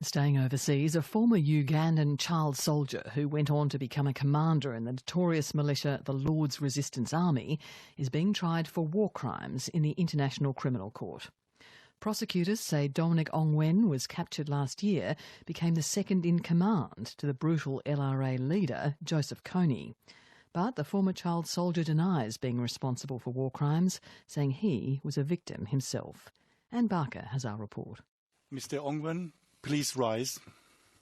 Staying overseas, a former Ugandan child soldier who went on to become a commander in the notorious militia the Lord's Resistance Army is being tried for war crimes in the International Criminal Court. Prosecutors say Dominic Ongwen was captured last year, became the second in command to the brutal LRA leader, Joseph Kony. But the former child soldier denies being responsible for war crimes, saying he was a victim himself. Anne Barker has our report. Mr. Ongwen, please rise.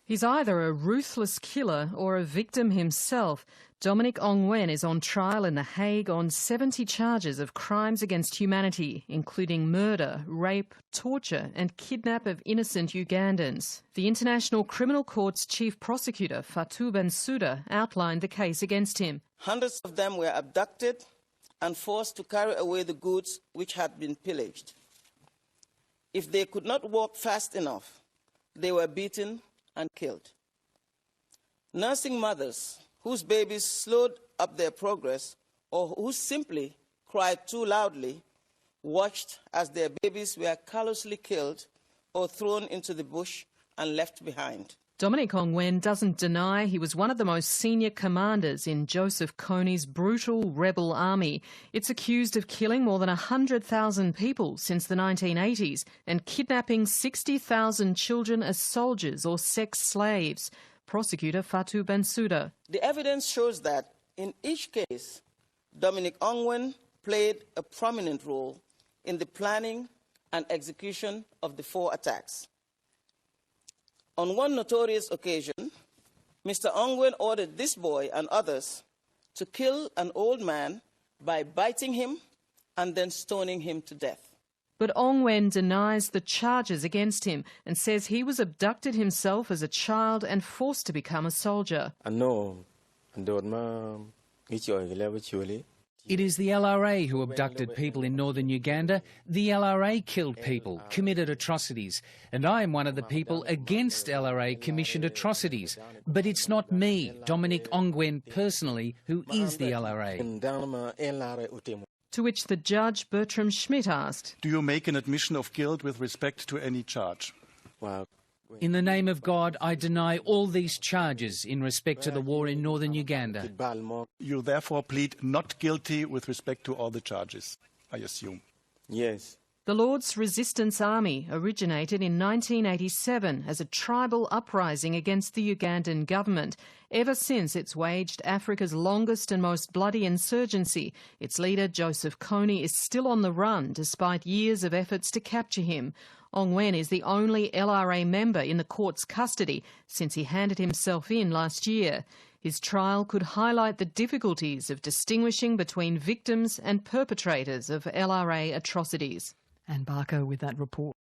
He's either a ruthless killer or a victim himself. Dominic Ongwen is on trial in The Hague on 70 charges of crimes against humanity, including murder, rape, torture and kidnap of innocent Ugandans. The International Criminal Court's chief prosecutor, Fatou Bensouda, outlined the case against him. Hundreds of them were abducted and forced to carry away the goods which had been pillaged. If they could not walk fast enough, they were beaten and killed. Nursing mothers whose babies slowed up their progress or who simply cried too loudly watched as their babies were callously killed or thrown into the bush and left behind. Dominic Ongwen doesn't deny he was one of the most senior commanders in Joseph Kony's brutal rebel army. It's accused of killing more than 100,000 people since the 1980s and kidnapping 60,000 children as soldiers or sex slaves. Prosecutor Fatou Bensouda. The evidence shows that in each case, Dominic Ongwen played a prominent role in the planning and execution of the 4 attacks. On one notorious occasion, Mr. Ongwen ordered this boy and others to kill an old man by biting him and then stoning him to death. But Ongwen denies the charges against him and says he was abducted himself as a child and forced to become a soldier. It is the LRA who abducted people in northern Uganda. The LRA killed people, committed atrocities, and I am one of the people against LRA commissioned atrocities. But it's not me, Dominic Ongwen personally, who is the LRA. To which the judge, Bertram Schmidt, asked, Do you make an admission of guilt with respect to any charge? In the name of God, I deny all these charges in respect to the war in northern Uganda. You therefore plead not guilty with respect to all the charges, I assume. Yes. The Lord's Resistance Army originated in 1987 as a tribal uprising against the Ugandan government. Ever since, it's waged Africa's longest and most bloody insurgency. Its leader, Joseph Kony, is still on the run despite years of efforts to capture him. Ongwen is the only LRA member in the court's custody since he handed himself in last year. His trial could highlight the difficulties of distinguishing between victims and perpetrators of LRA atrocities. Anne Barker with that report.